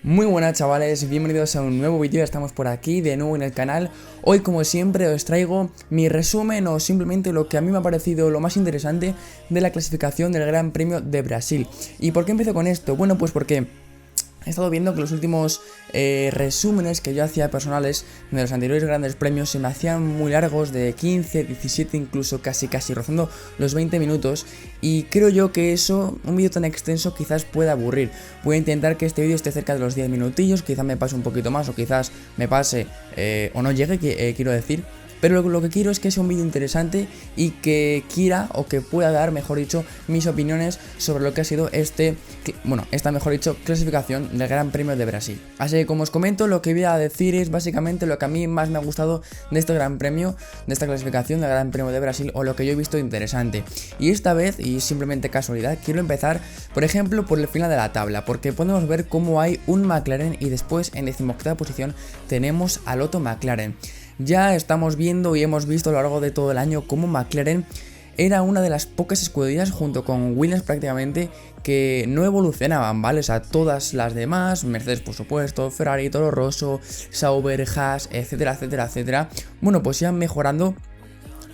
Muy buenas chavales, bienvenidos a un nuevo vídeo, estamos por aquí de nuevo en el canal. Hoy como siempre os traigo mi resumen o simplemente lo que a mí me ha parecido lo más interesante de la clasificación del Gran Premio de Brasil. ¿Y por qué empiezo con esto? Bueno, pues porque he estado viendo que los últimos resúmenes que yo hacía personales de los anteriores grandes premios se me hacían muy largos, de 15, 17, incluso casi rozando los 20 minutos. Y creo yo que eso, un vídeo tan extenso, quizás pueda aburrir. Voy a intentar que este vídeo esté cerca de los 10 minutillos, quizás me pase un poquito más o quizás me pase o no llegue, quiero decir. Pero lo que quiero es que sea un vídeo interesante y que quiera o que pueda dar, mejor dicho, mis opiniones sobre lo que ha sido esta mejor dicho, clasificación del Gran Premio de Brasil. Así que como os comento, lo que voy a decir es básicamente lo que a mí más me ha gustado de este Gran Premio, de esta clasificación del Gran Premio de Brasil, o lo que yo he visto interesante. Y esta vez, y simplemente casualidad, quiero empezar, por ejemplo, por el final de la tabla, porque podemos ver cómo hay un McLaren y después en 18ª posición tenemos al otro McLaren. Ya estamos viendo y hemos visto a lo largo de todo el año cómo McLaren era una de las pocas escuderías junto con Williams prácticamente que no evolucionaban, ¿vale? O sea, todas las demás, Mercedes por supuesto, Ferrari, Toro Rosso, Sauber, Haas, etcétera, etcétera, etcétera, bueno, pues iban mejorando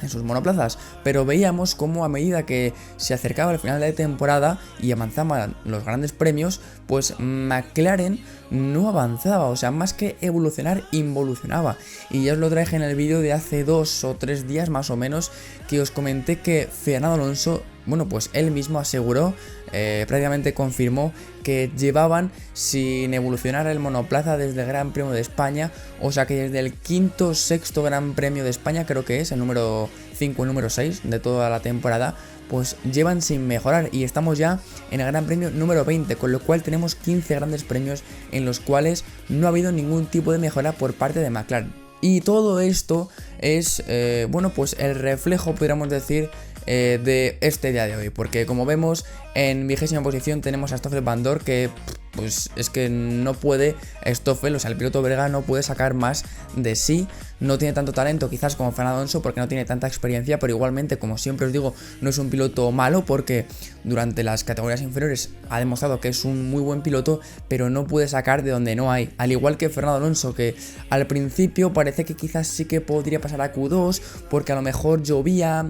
en sus monoplazas, pero veíamos como a medida que se acercaba el final de temporada y avanzaban los grandes premios, pues McLaren no avanzaba, o sea, más que evolucionar, involucionaba. Y ya os lo traje en el vídeo de hace 2 o 3 días más o menos, que os comenté que Fernando Alonso, bueno, pues él mismo aseguró, prácticamente confirmó que llevaban sin evolucionar el monoplaza desde el Gran Premio de España, o sea que desde el quinto, sexto Gran Premio de España, creo que es el número 5, el número 6 de toda la temporada, pues llevan sin mejorar y estamos ya en el Gran Premio número 20, con lo cual tenemos 15 grandes premios en los cuales no ha habido ningún tipo de mejora por parte de McLaren. Y todo esto es, bueno, pues el reflejo, podríamos decir, de este día de hoy, porque como vemos en 20ª posición tenemos a Stoffel Vandoorne, que pues es que no puede Stoffel, o sea el piloto belga no puede sacar más de sí, no tiene tanto talento quizás como Fernando Alonso porque no tiene tanta experiencia, pero igualmente, como siempre os digo, no es un piloto malo porque durante las categorías inferiores ha demostrado que es un muy buen piloto, pero no puede sacar de donde no hay, al igual que Fernando Alonso, que al principio parece que quizás sí que podría pasar a Q2 porque a lo mejor llovía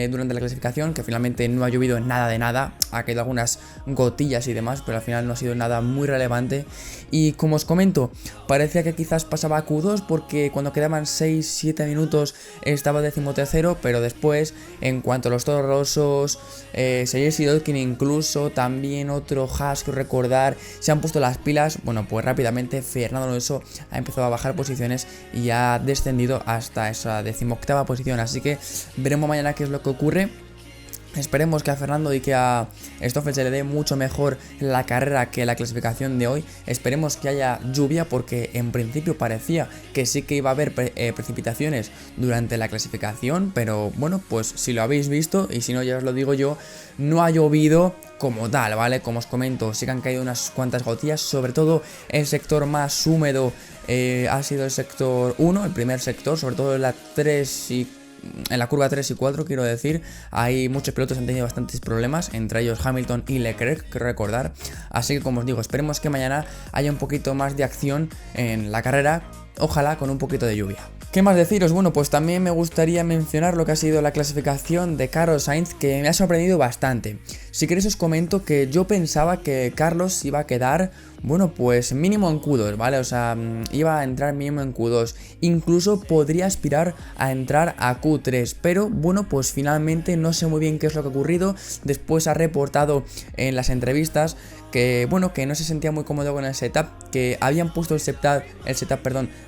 durante la clasificación, que finalmente no ha llovido nada de nada, ha caído algunas gotillas y demás, pero al final no ha sido nada muy relevante. Y como os comento, parecía que quizás pasaba a Q2 porque cuando quedaban 6-7 minutos estaba 13º, pero después, en cuanto a los Toro Rossos, Sayers y Dodkin, incluso también otro Haas que recordar, se han puesto las pilas, bueno, pues rápidamente Fernando Alonso ha empezado a bajar posiciones y ha descendido hasta esa 18ª posición, así que veremos mañana qué es lo que ocurre. Esperemos que a Fernando y que a Stoffel se le dé mucho mejor la carrera que la clasificación de hoy. Esperemos que haya lluvia porque en principio parecía que sí que iba a haber precipitaciones durante la clasificación, pero bueno, pues si lo habéis visto y si no ya os lo digo yo, no ha llovido como tal, ¿vale? Como os comento, sí que han caído unas cuantas gotillas, sobre todo el sector más húmedo ha sido el sector 1, el primer sector, sobre todo en la 3 y en la curva 3 y 4, quiero decir, hay muchos pilotos que han tenido bastantes problemas, entre ellos Hamilton y Leclerc, que recordar. Así que como os digo, esperemos que mañana haya un poquito más de acción en la carrera, ojalá con un poquito de lluvia. ¿Qué más deciros? Bueno, pues también me gustaría mencionar lo que ha sido la clasificación de Carlos Sainz, que me ha sorprendido bastante. Si queréis os comento que yo pensaba que Carlos iba a quedar, bueno, pues mínimo en Q2, ¿vale? O sea, iba a entrar mínimo en Q2, incluso podría aspirar a entrar a Q3, pero bueno, pues finalmente no sé muy bien qué es lo que ha ocurrido. Después ha reportado en las entrevistas que, bueno, que no se sentía muy cómodo con el setup, que habían puesto el setup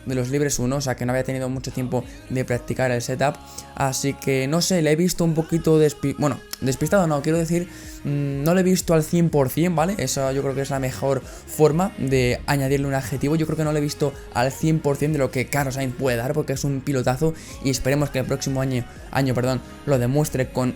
de los libres 1, o sea que no había tenido mucho tiempo de practicar el setup, así que no sé, le he visto un poquito despistado, no, quiero decir, no le he visto al 100%, ¿vale? Eso yo creo que es la mejor forma de añadirle un adjetivo. Yo creo que no le he visto al 100% de lo que Carlos Sainz puede dar, porque es un pilotazo y esperemos que el próximo año lo demuestre con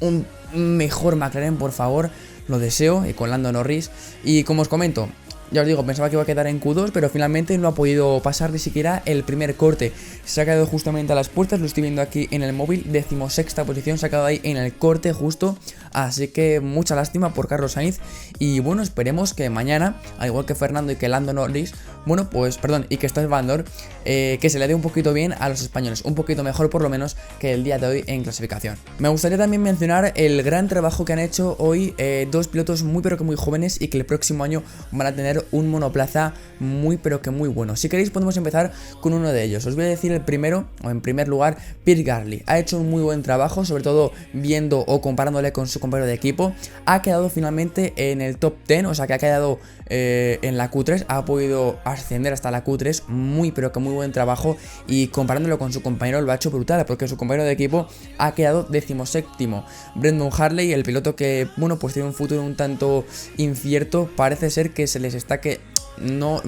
un mejor McLaren, por favor, lo deseo, y con Lando Norris. Y como os comento, Ya os digo, pensaba que iba a quedar en Q2, pero finalmente no ha podido pasar ni siquiera el primer corte. Se ha quedado justamente a las puertas, lo estoy viendo aquí en el móvil, 16ª posición, se ha quedado ahí en el corte justo. Así que mucha lástima por Carlos Sainz. Y bueno, esperemos que mañana, al igual que Fernando y que Lando Norris, bueno, pues perdón, y que Stoffel Vandoorne, que se le dé un poquito bien a los españoles, un poquito mejor por lo menos que el día de hoy en clasificación. Me gustaría también mencionar el gran trabajo que han hecho hoy dos pilotos muy pero que muy jóvenes y que el próximo año van a tener un monoplaza muy pero que muy bueno. Si queréis podemos empezar con uno de ellos. Os voy a decir el primero, o en primer lugar, Pierre Gasly. Ha hecho un muy buen trabajo, sobre todo viendo o comparándole con su compañero de equipo. Ha quedado finalmente en el top 10, o sea que ha quedado en la Q3, ha podido ascender hasta la Q3, muy pero que muy buen trabajo, y comparándolo con su compañero lo ha hecho brutal, porque su compañero de equipo ha quedado 17º. Brendan Hartley, el piloto que, bueno, pues tiene un futuro un tanto incierto, parece ser que se les está que no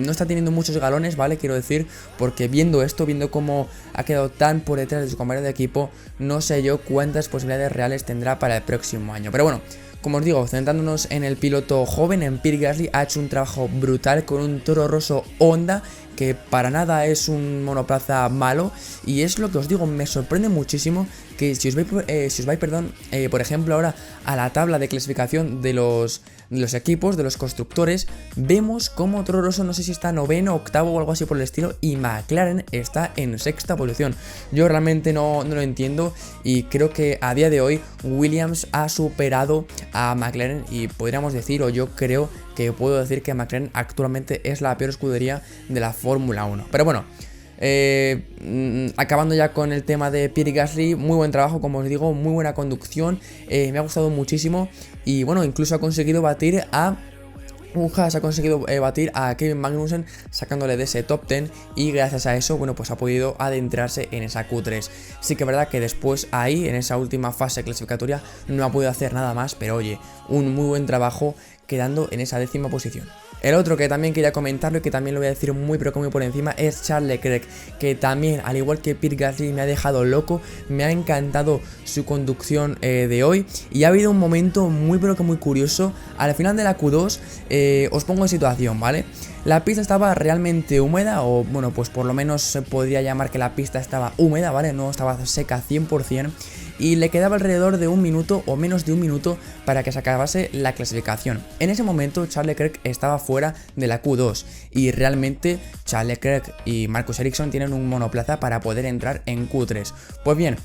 está teniendo muchos galones, ¿vale? Quiero decir, porque viendo esto, viendo cómo ha quedado tan por detrás de su compañero de equipo, no sé yo cuántas posibilidades reales tendrá para el próximo año. Pero bueno, como os digo, centrándonos en el piloto joven, en Pierre Gasly, ha hecho un trabajo brutal con un Toro Rosso Honda, que para nada es un monoplaza malo, y es lo que os digo, me sorprende muchísimo que si os vais, por ejemplo, ahora a la tabla de clasificación de los equipos, de los constructores, vemos como Toro Rosso no sé si está noveno, octavo o algo así por el estilo, y McLaren está en sexta posición. Yo realmente no lo entiendo, y creo que a día de hoy Williams ha superado a McLaren, y podríamos decir, o yo creo que puedo decir que McLaren actualmente es la peor escudería de la Fórmula 1. Pero bueno, acabando ya con el tema de Pierre Gasly, muy buen trabajo, como os digo, muy buena conducción, me ha gustado muchísimo, y bueno, incluso ha conseguido batir a Kevin Magnussen, sacándole de ese top 10, y gracias a eso, bueno, pues ha podido adentrarse en esa Q3. Sí que es verdad que después ahí, en esa última fase clasificatoria, no ha podido hacer nada más, pero oye, un muy buen trabajo quedando en esa 10ª posición. El otro que también quería comentarlo y que también lo voy a decir muy pero que muy por encima es Charles Leclerc, que también, al igual que Pierre Gasly, me ha dejado loco, me ha encantado su conducción de hoy, y ha habido un momento muy pero que muy curioso al final de la Q2. Os pongo en situación, ¿vale? La pista estaba realmente húmeda, o bueno, pues por lo menos se podría llamar que la pista estaba húmeda, ¿vale? No estaba seca 100%, y le quedaba alrededor de un minuto o menos de un minuto para que se acabase la clasificación. En ese momento Charles Leclerc estaba fuera de la Q2, y realmente Charles Leclerc y Marcus Ericsson tienen un monoplaza para poder entrar en Q3. Pues bien,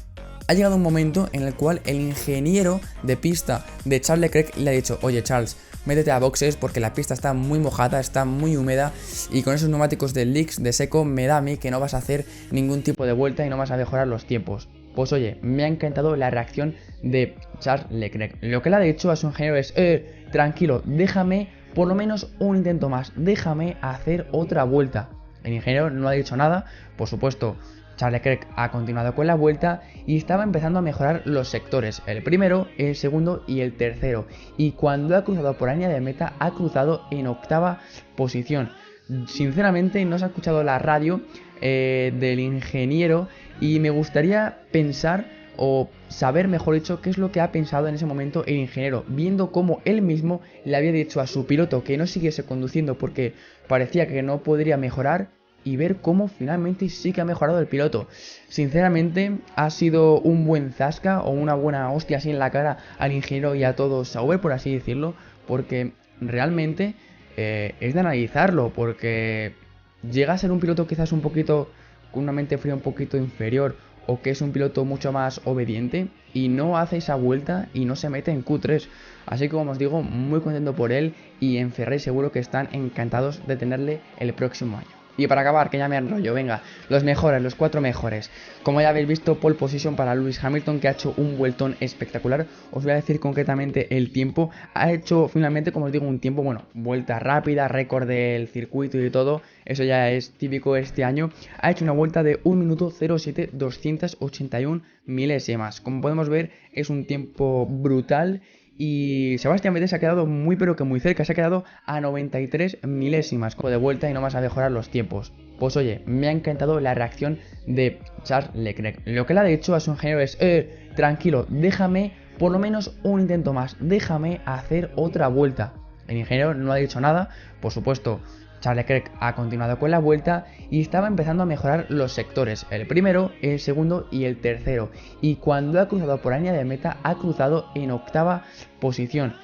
ha llegado un momento en el cual el ingeniero de pista de Charles Leclerc le ha dicho: oye Charles, métete a boxes porque la pista está muy mojada, está muy húmeda, y con esos neumáticos de leaks, de seco, me da a mí que no vas a hacer ningún tipo de vuelta y no vas a mejorar los tiempos. Pues oye, me ha encantado la reacción de Charles Leclerc. Lo que le ha dicho a su ingeniero es: tranquilo, déjame por lo menos un intento más, déjame hacer otra vuelta. El ingeniero no ha dicho nada, por supuesto. Charles Leclerc ha continuado con la vuelta y estaba empezando a mejorar los sectores, el primero, el segundo y el tercero, y cuando ha cruzado por la línea de meta ha cruzado en 8ª posición. Sinceramente no se ha escuchado la radio del ingeniero, y me gustaría pensar o saber, mejor dicho, qué es lo que ha pensado en ese momento el ingeniero, viendo cómo él mismo le había dicho a su piloto que no siguiese conduciendo porque parecía que no podría mejorar, y ver cómo finalmente sí que ha mejorado el piloto. Sinceramente ha sido un buen zasca, o una buena hostia así en la cara al ingeniero y a todo Sauber, por así decirlo, porque realmente es de analizarlo, porque llega a ser un piloto quizás un poquito con una mente fría un poquito inferior, o que es un piloto mucho más obediente, y no hace esa vuelta y no se mete en Q3. Así que, como os digo, muy contento por él, y en Ferrari seguro que están encantados de tenerle el próximo año. Y para acabar, que ya me enrollo, venga, los mejores, los 4 mejores. Como ya habéis visto, pole position para Lewis Hamilton, que ha hecho un vueltón espectacular. Os voy a decir concretamente el tiempo. Ha hecho finalmente, como os digo, un tiempo, bueno, vuelta rápida, récord del circuito y todo. Eso ya es típico este año. Ha hecho una vuelta de 1 minuto 07 281 milésimas. Como podemos ver, es un tiempo brutal. Y Sebastián Vettel se ha quedado muy pero que muy cerca, se ha quedado a 93 milésimas de vuelta y no vas a mejorar los tiempos. Pues oye, me ha encantado la reacción de Charles Leclerc. Lo que le ha dicho a su ingeniero es: tranquilo, déjame por lo menos un intento más, déjame hacer otra vuelta. El ingeniero no ha dicho nada, por supuesto. Charles Leclerc ha continuado con la vuelta y estaba empezando a mejorar los sectores, el primero, el segundo y el tercero. Y cuando ha cruzado por la línea de meta, ha cruzado en octava posición.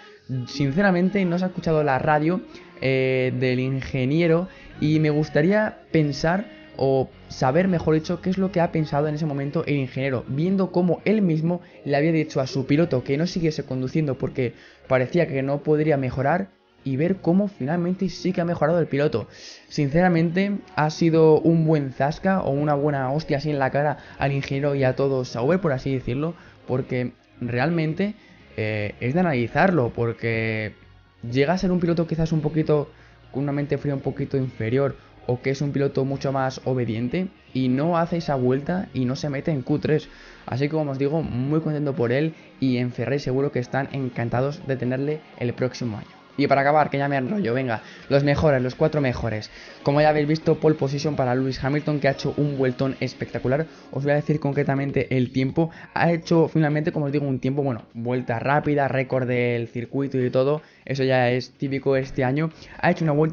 Sinceramente no se ha escuchado la radio del ingeniero y me gustaría pensar o saber, mejor dicho, qué es lo que ha pensado en ese momento el ingeniero, viendo cómo él mismo le había dicho a su piloto que no siguiese conduciendo porque parecía que no podría mejorar, y ver cómo finalmente sí que ha mejorado el piloto. Sinceramente ha sido un buen zasca o una buena hostia así en la cara al ingeniero y a todo Sauber, por así decirlo, porque realmente es de analizarlo, porque llega a ser un piloto quizás un poquito con una mente fría un poquito inferior, o que es un piloto mucho más obediente y no hace esa vuelta y no se mete en Q3. Así que, como os digo, muy contento por él, y en Ferrari seguro que están encantados de tenerle el próximo año. Y para acabar, que ya me enrollo, venga, los mejores, los 4 mejores. Como ya habéis visto, pole position para Lewis Hamilton, que ha hecho un vueltón espectacular. Os voy a decir concretamente el tiempo. Ha hecho finalmente, como os digo, un tiempo, bueno, vuelta rápida, récord del circuito y todo. Eso ya es típico este año. Ha hecho una vuelta